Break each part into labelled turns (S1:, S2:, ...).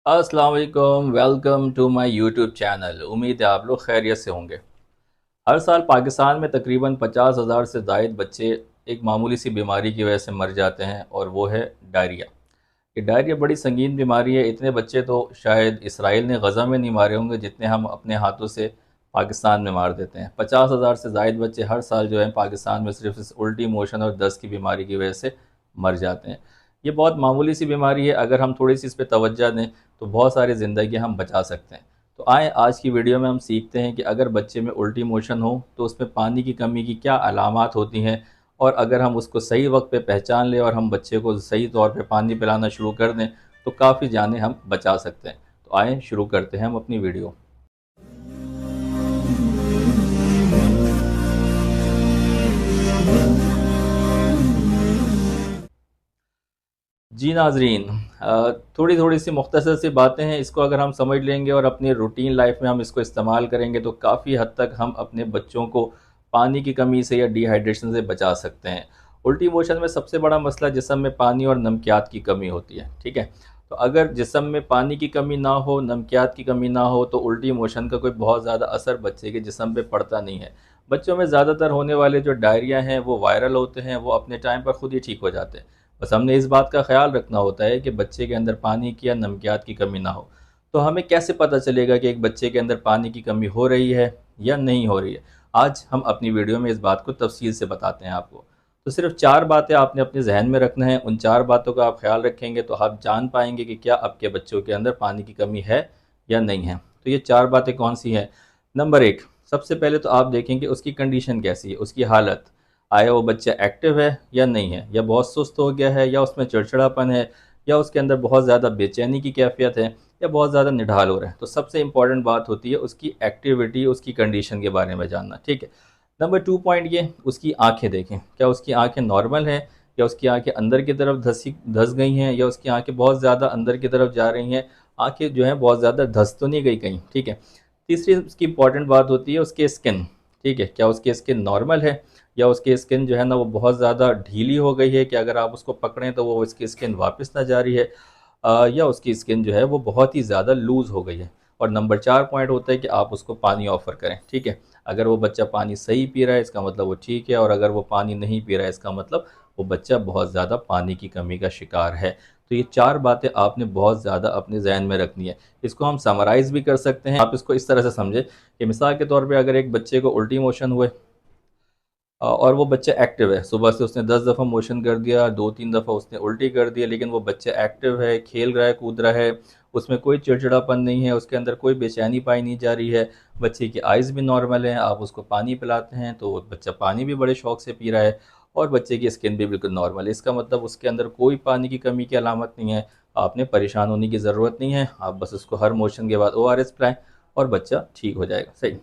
S1: अस्सलाम वालेकुम, welcome to my YouTube channel. उम्मीद है आप लोग खैरियत से होंगे। हर साल पाकिस्तान में तकरीबन 50,000 से ज़ायद बच्चे एक मामूली सी बीमारी की वजह से मर जाते हैं और वो है डायरिया। ये डायरिया बड़ी संगीन बीमारी है। इतने बच्चे तो शायद इसराइल ने गज़ा में नहीं मारे होंगे जितने हम अपने हाथों से पाकिस्तान में मार देते हैं। 50,000 से ज़ायद बच्चे हर साल जो है पाकिस्तान में सिर्फ इस उल्टी मोशन और दस्त की बीमारी की वजह से मर जाते हैं। ये बहुत मामूली सी बीमारी है, अगर हम थोड़ी सी इस पर तवज्जो दें तो बहुत सारी ज़िंदगी हम बचा सकते हैं। तो आए आज की वीडियो में हम सीखते हैं कि अगर बच्चे में उल्टी मोशन हो तो उसमें पानी की कमी की क्या अलामात होती हैं, और अगर हम उसको सही वक्त पे पहचान लें और हम बच्चे को सही तौर पे पानी पिलाना शुरू कर दें तो काफ़ी जानें हम बचा सकते हैं। तो आए शुरू करते हैं हम अपनी वीडियो। जी नाजरीन, थोड़ी थोड़ी सी मुख्तसर सी बातें हैं, इसको अगर हम समझ लेंगे और अपनी रूटीन लाइफ में हम इसको इस्तेमाल करेंगे तो काफ़ी हद तक हम अपने बच्चों को पानी की कमी से या डिहाइड्रेशन से बचा सकते हैं। उल्टी मोशन में सबसे बड़ा मसला जिस्म में पानी और नमकियात की कमी होती है, ठीक है। तो अगर जिस्म में पानी की कमी ना हो, नमकियात की कमी ना हो, तो उल्टी मोशन का कोई बहुत ज़्यादा असर बच्चे के जिस्म पे पड़ता नहीं है। बच्चों में ज़्यादातर होने वाले जो डायरिया हैं वो वायरल होते हैं, वो अपने टाइम पर खुद ही ठीक हो जाते हैं। बस हमने इस बात का ख्याल रखना होता है कि बच्चे के अंदर पानी की या नमकियात की कमी ना हो। तो हमें कैसे पता चलेगा कि एक बच्चे के अंदर पानी की कमी हो रही है या नहीं हो रही है? आज हम अपनी वीडियो में इस बात को तफसील से बताते हैं आपको। तो सिर्फ 4 बातें आपने अपने जहन में रखना है। उन 4 बातों का आप ख्याल रखेंगे तो आप जान पाएंगे कि क्या आपके बच्चों के अंदर पानी की कमी है या नहीं है। तो ये 4 बातें कौन सी हैं? नंबर 1, सबसे पहले तो आप देखेंगे उसकी कंडीशन कैसी है, उसकी हालत। आया वो बच्चा एक्टिव है या नहीं है, या बहुत सुस्त हो गया है, या उसमें चिड़चिड़ापन है, या उसके अंदर बहुत ज़्यादा बेचैनी की कैफियत है, या बहुत ज़्यादा निढाल हो रहा है। तो सबसे इंपॉर्टेंट बात होती है उसकी एक्टिविटी, उसकी कंडीशन के बारे में जानना, ठीक है। नंबर 2 पॉइंट ये, उसकी आंखें देखें, क्या उसकी आंखें नॉर्मल हैं, या उसकी आंखें अंदर की तरफ धस गई हैं, या उसकी आंखें बहुत ज़्यादा अंदर की तरफ जा रही हैं। आंखें जो हैं बहुत ज़्यादा धस तो नहीं गई कहीं, ठीक है। तीसरी उसकी इंपॉर्टेंट बात होती है उसकी स्किन, ठीक है। क्या उसकी स्किन नॉर्मल है, या उसकी स्किन जो है ना वो बहुत ज़्यादा ढीली हो गई है कि अगर आप उसको पकड़ें तो वो उसकी स्किन वापस ना जा रही है, या उसकी स्किन जो है वो बहुत ही ज़्यादा लूज़ हो गई है। और नंबर 4 पॉइंट होता है कि आप उसको पानी ऑफ़र करें, ठीक है। अगर वो बच्चा पानी सही पी रहा है इसका मतलब वो ठीक है, और अगर वो पानी नहीं पी रहा है इसका मतलब वो बच्चा बहुत ज़्यादा पानी की कमी का शिकार है। तो ये 4 बातें आपने बहुत ज़्यादा अपने जहन में रखनी है। इसको हम समराइज़ भी कर सकते हैं। आप इसको इस तरह से समझें कि मिसाल के तौर पे अगर एक बच्चे को उल्टी मोशन हुए और वो बच्चा एक्टिव है, सुबह से उसने 10 दफ़ा मोशन कर दिया, 2-3 दफ़ा उसने उल्टी कर दिया, लेकिन वो बच्चा एक्टिव है, खेल रहा है, कूद रहा है, उसमें कोई चिड़चिड़ापन नहीं है, उसके अंदर कोई बेचैनी पाई नहीं जा रही है, बच्चे की आइज़ भी नॉर्मल हैं, आप उसको पानी पिलाते हैं तो बच्चा पानी भी बड़े शौक़ से पी रहा है, और बच्चे की स्किन भी बिल्कुल नॉर्मल है। इसका मतलब उसके अंदर कोई पानी की कमी की अलामत नहीं है। आपने परेशान होने की ज़रूरत नहीं है, आप बस उसको हर मोशन के बाद ओआरएस पिलाएँ और बच्चा ठीक हो जाएगा। सही।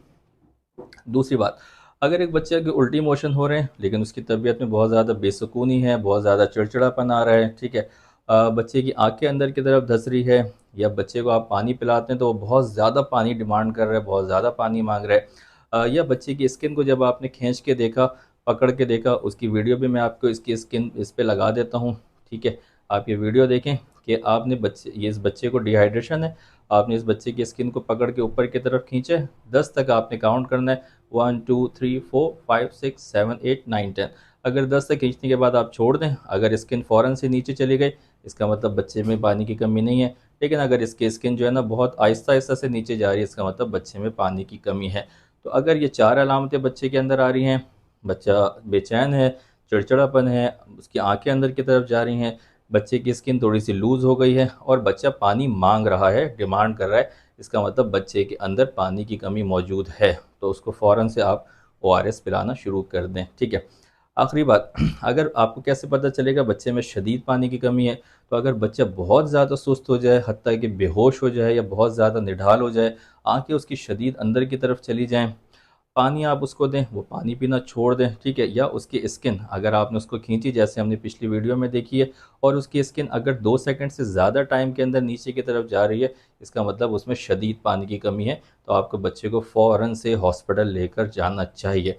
S1: दूसरी बात, अगर एक बच्चे के उल्टी मोशन हो रहे हैं लेकिन उसकी तबीयत में बहुत ज़्यादा बेसुकूनी है, बहुत ज़्यादा चिड़चिड़ापन आ रहा है, ठीक है, बच्चे की आंखें अंदर की तरफ धंस रही है, या बच्चे को आप पानी पिलाते हैं तो वो बहुत ज़्यादा पानी डिमांड कर रहा है, बहुत ज़्यादा पानी मांग रहा है, या बच्चे की स्किन को जब आपने खींच के देखा, पकड़ के देखा, उसकी वीडियो भी मैं आपको इसकी स्किन इस पर लगा देता हूँ, ठीक है। आप ये वीडियो देखें कि आपने बच्चे, ये इस बच्चे को डिहाइड्रेशन है, आपने इस बच्चे की स्किन को पकड़ के ऊपर की तरफ खींचे, 10 तक आपने काउंट करना है, 1 2 3 4 5 6 7 8 9 10। अगर 10 तक खींचने के बाद आप छोड़ दें, अगर स्किन फ़ौरन से नीचे चली गई इसका मतलब बच्चे में पानी की कमी नहीं है, लेकिन अगर इसकी स्किन जो है ना बहुत आहिस्ता आहिस्ता से नीचे जा रही है इसका मतलब बच्चे में पानी की कमी है। तो अगर ये 4 अलामतें बच्चे के अंदर आ रही हैं, बच्चा बेचैन है, चिड़चिड़ापन है, उसकी आंखें अंदर की तरफ जा रही हैं, बच्चे की स्किन थोड़ी सी लूज़ हो गई है, और बच्चा पानी मांग रहा है, डिमांड कर रहा है, इसका मतलब बच्चे के अंदर पानी की कमी मौजूद है। तो उसको फ़ौरन से आप ओआरएस पिलाना शुरू कर दें, ठीक है। आखिरी बात, अगर आपको कैसे पता चलेगा बच्चे में शदीद पानी की कमी है? तो अगर बच्चा बहुत ज़्यादा सुस्त हो जाए, हत्ता कि बेहोश हो जाए, या बहुत ज़्यादा निढाल हो जाए, आंखें उसकी शदीद अंदर की तरफ चली जाएं, पानी आप उसको दें, वो पानी पीना छोड़ दें, ठीक है। या उसकी स्किन अगर आपने उसको खींची जैसे हमने पिछली वीडियो में देखी है, और उसकी स्किन अगर 2 सेकंड से ज़्यादा टाइम के अंदर नीचे की तरफ जा रही है, इसका मतलब उसमें शदीद पानी की कमी है, तो आपको बच्चे को फ़ौरन से हॉस्पिटल लेकर जाना चाहिए।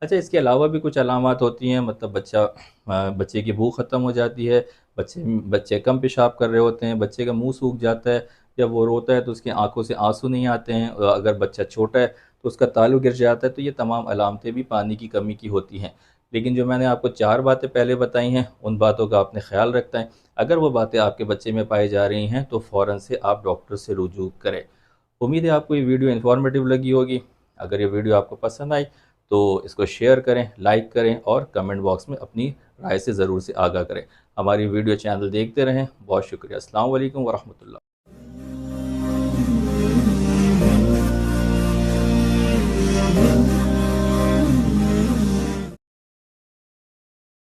S1: अच्छा, इसके अलावा भी कुछ अलामत होती हैं, मतलब बच्चे की भूख ख़त्म हो जाती है, बच्चे बच्चे कम पेशाब कर रहे होते हैं, बच्चे का मुँह सूख जाता है, जब वो रोता है तो उसकी आंखों से आंसू नहीं आते हैं, और अगर बच्चा छोटा है तो उसका तालू गिर जाता है, तो ये तमाम अलामतें भी पानी की कमी की होती हैं। लेकिन जो मैंने आपको 4 बातें पहले बताई हैं, उन बातों का आपने ख्याल रखना है। अगर वो बातें आपके बच्चे में पाई जा रही हैं तो फ़ौरन से आप डॉक्टर से रुजू करें। उम्मीद है आपको ये वीडियो इन्फॉर्मेटिव लगी होगी। अगर ये वीडियो आपको पसंद आई तो इसको शेयर करें, लाइक करें और कमेंट बॉक्स में अपनी राय से ज़रूर से आगाह करें। हमारी वीडियो चैनल देखते रहें। बहुत शुक्रिया। अस्सलाम वालेकुम वरहमतुल्लाह।